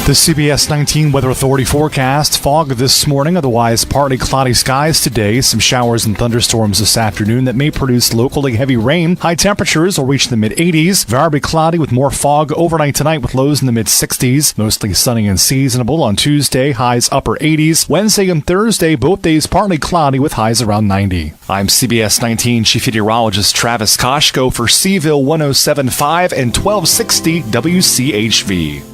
The CBS 19 Weather Authority forecast: fog this morning, otherwise partly cloudy skies today. Some showers and thunderstorms this afternoon that may produce locally heavy rain. High temperatures will reach the mid-80s. Variably cloudy with more fog overnight tonight with lows in the mid-60s. Mostly sunny and seasonable on Tuesday, highs upper 80s. Wednesday and Thursday, both days partly cloudy with highs around 90. I'm CBS 19 Chief Meteorologist Travis Koshko for Seville 107.5 and 1260 WCHV.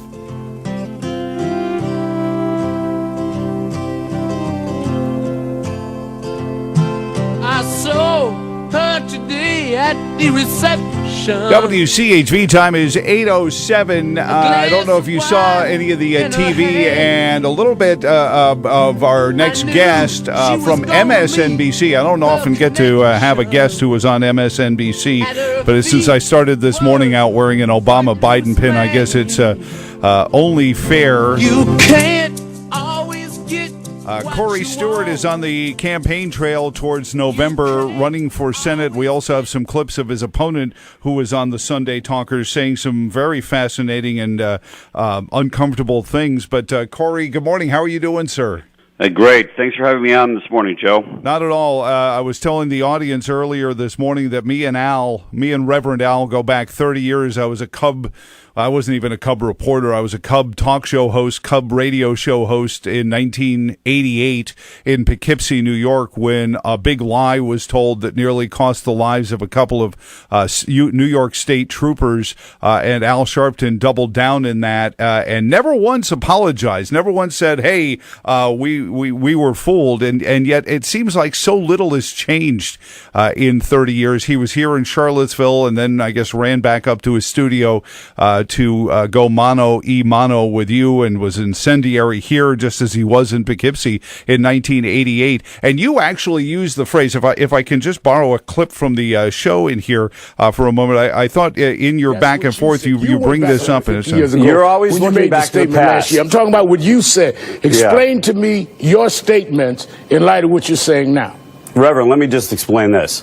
Today at the reception. WCHV time is 8:07. I don't know if you saw any of the TV, and a little bit of our next guest from MSNBC. I don't often get to have a guest who was on MSNBC, but since I started this morning out wearing an Obama-Biden pin, I guess it's only fair. You can't always get Corey Stewart is on the campaign trail towards November, running for Senate. We also have some clips of his opponent, who was on the Sunday Talkers, saying some very fascinating and uncomfortable things. But Corey, good morning. How are you doing, sir? Great. Thanks for having me on this morning, Joe. Not at all. I was telling the audience earlier this morning that me and Reverend Al go back 30 years. I was a Cub. I wasn't even a Cub reporter. I was a Cub talk show host, Cub radio show host in 1988 in Poughkeepsie, New York, when a big lie was told that nearly cost the lives of a couple of New York State troopers, and Al Sharpton doubled down in that and never once apologized, never once said, hey, we were fooled, and yet it seems like so little has changed in 30 years. He was here in Charlottesville and then I guess ran back up to his studio to go mano with you, and was incendiary here just as he was in Poughkeepsie in 1988. And you actually used the phrase, if I can just borrow a clip from the show in here for a moment, I thought in your back and forth you bring this up. You're always looking back to the past. I'm talking about what you said. Explain to me your statements in light of what you're saying now. Reverend, let me just explain this.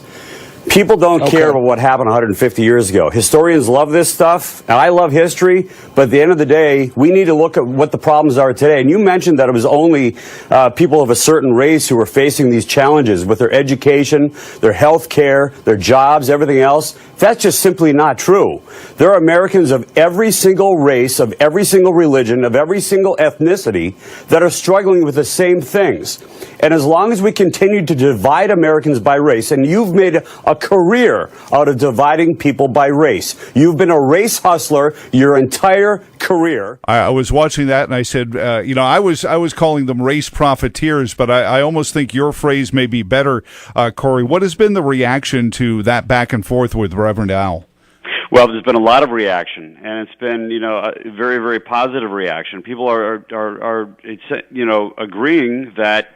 People don't care about what happened 150 years ago. Historians love this stuff, and I love history, but at the end of the day, we need to look at what the problems are today. And you mentioned that it was only people of a certain race who were facing these challenges with their education, their health care, their jobs, everything else. That's just simply not true. There are Americans of every single race, of every single religion, of every single ethnicity that are struggling with the same things. And as long as we continue to divide Americans by race, and you've made a career out of dividing people by race. You've been a race hustler your entire career. I was watching that and I said, I was calling them race profiteers, but I almost think your phrase may be better, Corey. What has been the reaction to that back and forth with Reverend Al? Well, there's been a lot of reaction, and it's been, a very, very positive reaction. People are agreeing that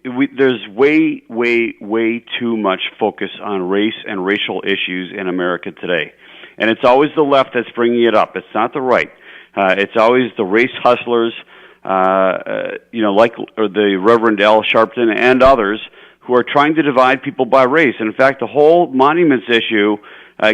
there's way too much focus on race and racial issues in America today. And it's always the left that's bringing it up. It's not the right. It's always the race hustlers, like the Reverend Al Sharpton and others, who are trying to divide people by race. And in fact, the whole monuments issue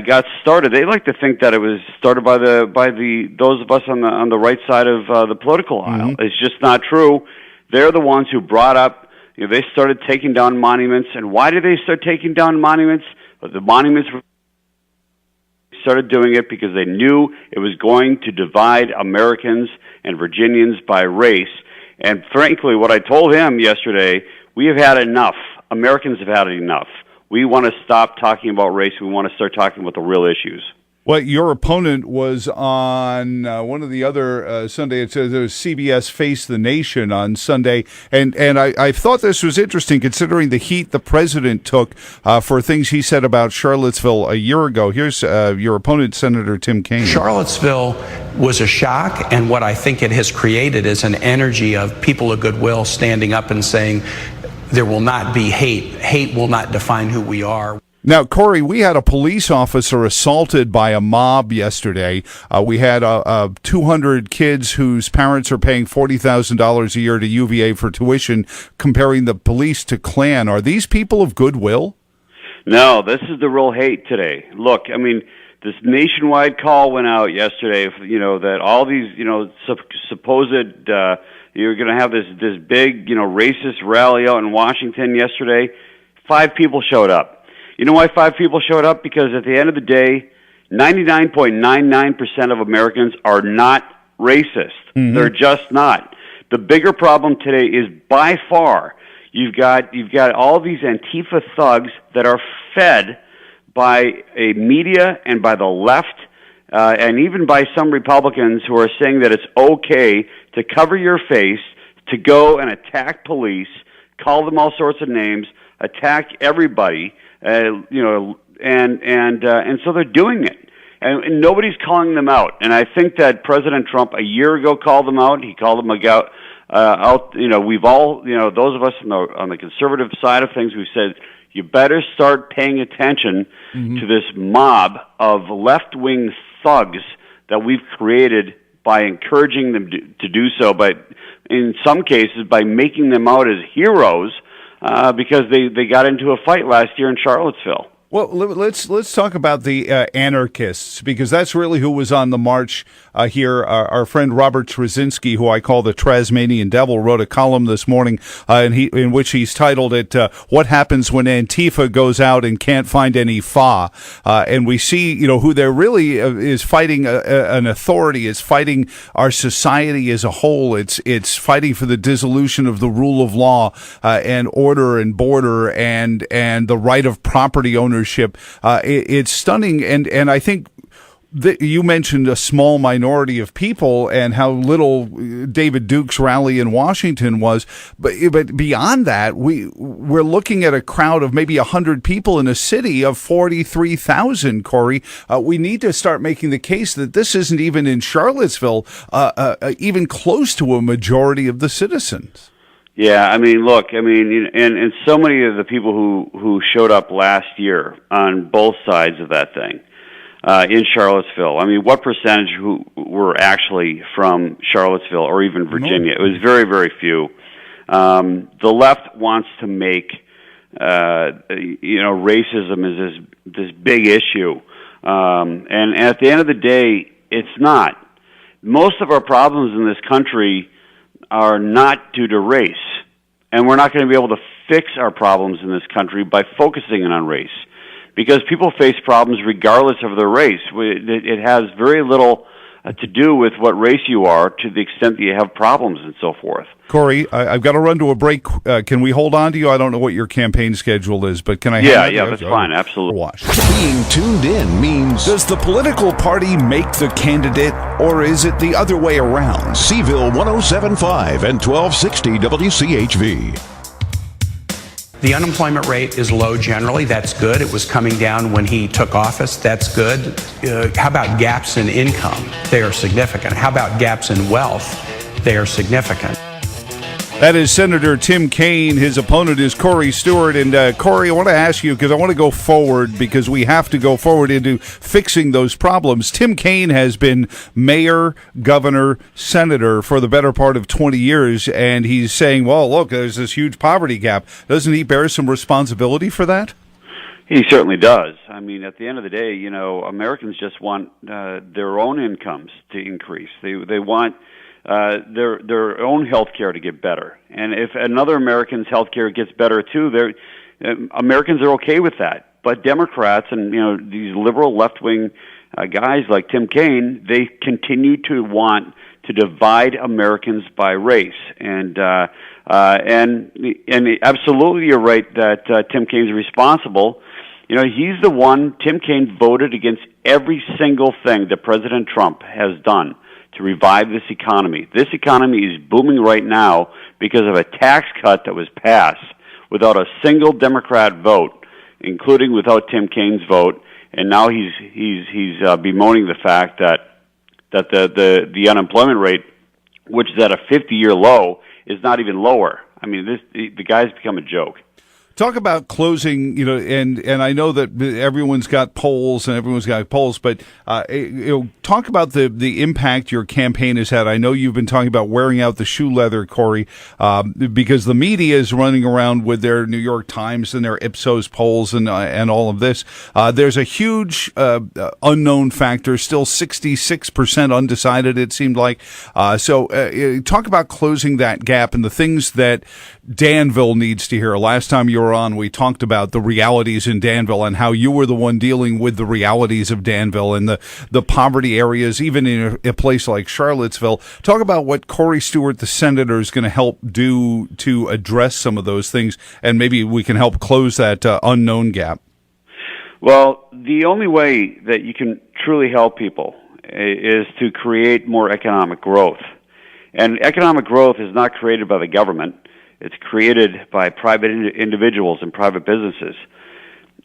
got started. They like to think that it was started by those of us on the right side of the political aisle. It's just not true. They're the ones who brought up. They started taking down monuments. And why did they start taking down monuments? The monuments started doing it because they knew it was going to divide Americans and Virginians by race. And frankly, what I told him yesterday, we have had enough. Americans have had enough. We want to stop talking about race. We want to start talking about the real issues. Well, your opponent was on one of the other Sunday. It says it was CBS Face the Nation on Sunday, and I thought this was interesting considering the heat the president took for things he said about Charlottesville a year ago. Here's your opponent, Senator Tim Kaine. Charlottesville was a shock, and what I think it has created is an energy of people of goodwill standing up and saying there will not be hate. Hate will not define who we are. Now, Corey, we had a police officer assaulted by a mob yesterday. We had 200 kids whose parents are paying $40,000 a year to UVA for tuition, comparing the police to Klan. Are these people of goodwill? No, this is the real hate today. Look, I mean, this nationwide call went out yesterday, that all these, supposed, you're going to have this big, racist rally out in Washington yesterday. 5 people showed up. You know why 5 people showed up? Because at the end of the day, 99.99% of Americans are not racist. Mm-hmm. They're just not. The bigger problem today is by far you've got all these Antifa thugs that are fed by a media and by the left, and even by some Republicans who are saying that it's okay to cover your face, to go and attack police, call them all sorts of names, attack everybody, and so they're doing it. And nobody's calling them out. And I think that President Trump a year ago called them out. He called them out. We've all, those of us on the conservative side of things, we've said, you better start paying attention to this mob of left-wing thugs that we've created by encouraging them to do so, but in some cases by making them out as heroes because they got into a fight last year in Charlottesville. Well, let's talk about the anarchists, because that's really who was on the march here. Our friend Robert Trzynski, who I call the Tasmanian Devil, wrote a column this morning in which he's titled it, What Happens When Antifa Goes Out and Can't Find Any Fa. And we see, who there really is fighting an authority, is fighting our society as a whole. It's fighting for the dissolution of the rule of law and order and border and the right of property ownership. It's stunning, and I think that you mentioned a small minority of people and how little David Duke's rally in Washington was, but beyond that, we're looking at a crowd of maybe 100 people in a city of 43,000. Corey, we need to start making the case that this isn't even in Charlottesville, even close to a majority of the citizens. Yeah, look, and so many of the people who showed up last year on both sides of that thing in Charlottesville, what percentage who were actually from Charlottesville or even Virginia? It was very, very few. The left wants to make, racism is this big issue. And at the end of the day, it's not. Most of our problems in this country are not due to race. And we're not going to be able to fix our problems in this country by focusing on race. Because people face problems regardless of their race. It has very little to do with what race you are, to the extent that you have problems and so forth. Corey, I've got to run to a break. Can we hold on to you? I don't know what your campaign schedule is, but can I? Yeah, that's fine. Absolutely. Watch. Being tuned in means, does the political party make the candidate, or is it the other way around? Seville 107.5 and 1260 WCHV. The unemployment rate is low generally. That's good. It was coming down when he took office. That's good. How about gaps in income? They are significant. How about gaps in wealth? They are significant. That is Senator Tim Kaine. His opponent is Corey Stewart. And Corey, I want to ask you, because I want to go forward, because we have to go forward into fixing those problems. Tim Kaine has been mayor, governor, senator for the better part of 20 years, and he's saying, well, look, there's this huge poverty gap. Doesn't he bear some responsibility for that? He certainly does. At the end of the day, Americans just want their own incomes to increase. They want their own health care to get better. And if another American's health care gets better too, Americans are okay with that. But Democrats and these liberal left-wing guys like Tim Kaine, they continue to want to divide Americans by race. And absolutely, you're right that Tim Kaine's responsible. He's the one. Tim Kaine voted against every single thing that President Trump has done to revive this economy. This economy is booming right now because of a tax cut that was passed without a single Democrat vote, including without Tim Kaine's vote. And now he's bemoaning the fact that the unemployment rate, which is at a 50-year low, is not even lower. The guy's become a joke. Talk about closing, and I know that everyone's got polls, but talk about the impact your campaign has had. I know you've been talking about wearing out the shoe leather, Corey, because the media is running around with their New York Times and their Ipsos polls and all of this. There's a huge unknown factor, still 66% undecided, it seemed like. So talk about closing that gap and the things that Danville needs to hear. Last time you were on, we talked about the realities in Danville and how you were the one dealing with the realities of Danville and the poverty areas, even in a place like Charlottesville. Talk about what Corey Stewart, the senator, is going to help do to address some of those things, and maybe we can help close that unknown gap. Well, the only way that you can truly help people is to create more economic growth. And economic growth is not created by the government. It's created by private individuals and private businesses.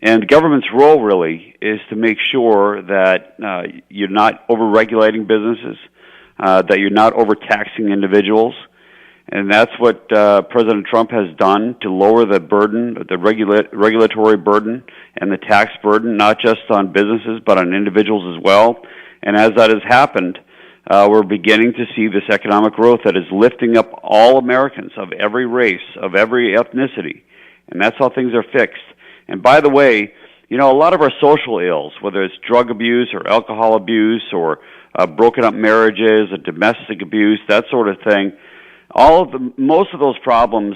And the government's role really is to make sure that you're not over-regulating businesses, that you're not overtaxing individuals. And that's what President Trump has done to lower the burden, the regulatory burden and the tax burden, not just on businesses but on individuals as well. And as that has happened, we're beginning to see this economic growth that is lifting up all Americans of every race, of every ethnicity. And that's how things are fixed. And by the way, a lot of our social ills, whether it's drug abuse or alcohol abuse or broken up marriages or domestic abuse, that sort of thing, most of those problems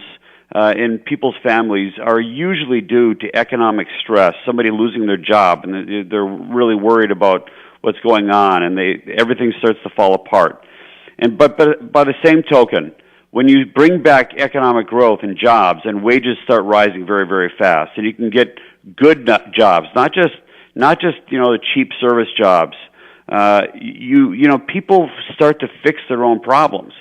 in people's families are usually due to economic stress, somebody losing their job, and they're really worried about what's going on, and everything starts to fall apart. But by the same token, when you bring back economic growth and jobs, and wages start rising very, very fast, and you can get good jobs, not just the cheap service jobs, people start to fix their own problems.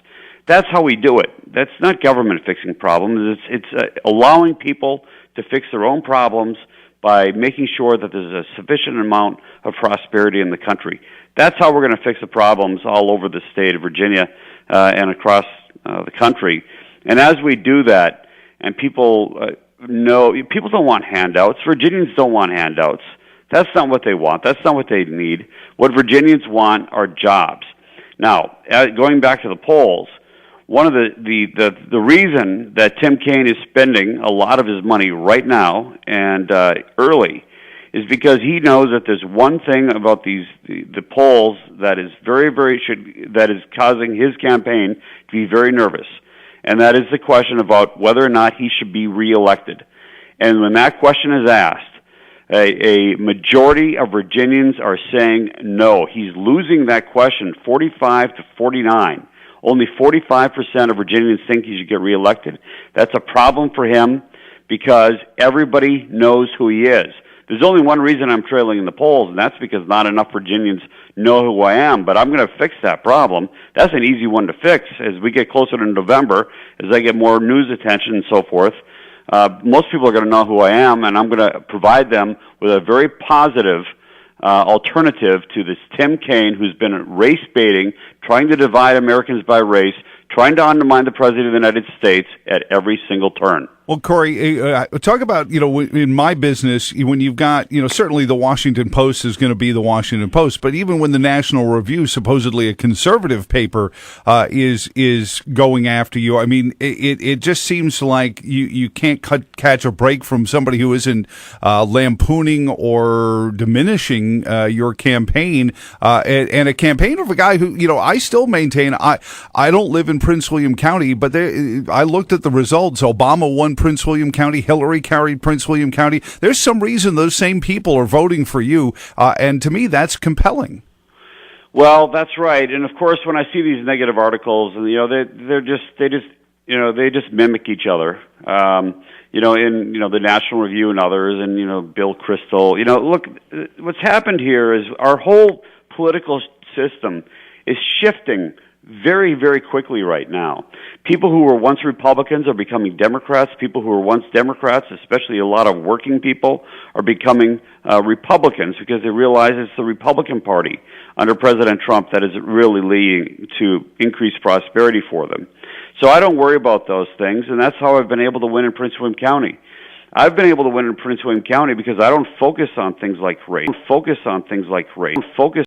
That's how we do it. That's not government fixing problems. It's allowing people to fix their own problems by making sure that there's a sufficient amount of prosperity in the country. That's how we're going to fix the problems all over the state of Virginia and across the country. And as we do that, and people don't want handouts. Virginians don't want handouts. That's not what they want. That's not what they need. What Virginians want are jobs. Now, going back to the polls, one of the reason that Tim Kaine is spending a lot of his money right now and early is because he knows that there's one thing about the polls that is that is causing his campaign to be very nervous, and that is the question about whether or not he should be reelected. And when that question is asked, a majority of Virginians are saying no. He's losing that question 45 to 49. Only 45% of Virginians think he should get reelected. That's a problem for him because everybody knows who he is. There's only one reason I'm trailing in the polls, and that's because not enough Virginians know who I am, but I'm going to fix that problem. That's an easy one to fix as we get closer to November, as I get more news attention and so forth. Most people are going to know who I am, and I'm going to provide them with a very positive alternative to this Tim Kaine, who's been race baiting, trying to divide Americans by race, trying to undermine the President of the United States at every single turn. Well, Corey, talk about, in my business, when you've got, certainly the Washington Post is going to be the Washington Post, but even when the National Review, supposedly a conservative paper, is going after you, I mean, it just seems like you can't catch a break from somebody who isn't lampooning or diminishing your campaign, and a campaign of a guy who, I still maintain, I don't live in Prince William County, but I looked at the results. Obama won Prince William County. Hillary carried Prince William County. There's some reason those same people are voting for you, and to me, that's compelling. Well, that's right. And of course, when I see these negative articles, and they just mimic each other. In the National Review and others, and Bill Kristol. Look, what's happened here is our whole political system is shifting very, very quickly right now. People who were once Republicans are becoming Democrats. People who were once Democrats, especially a lot of working people, are becoming Republicans because they realize it's the Republican Party under President Trump that is really leading to increased prosperity for them. So I don't worry about those things, and that's how I've been able to win in Prince William County. I've been able to win in Prince William County because I don't focus on things like race. Focus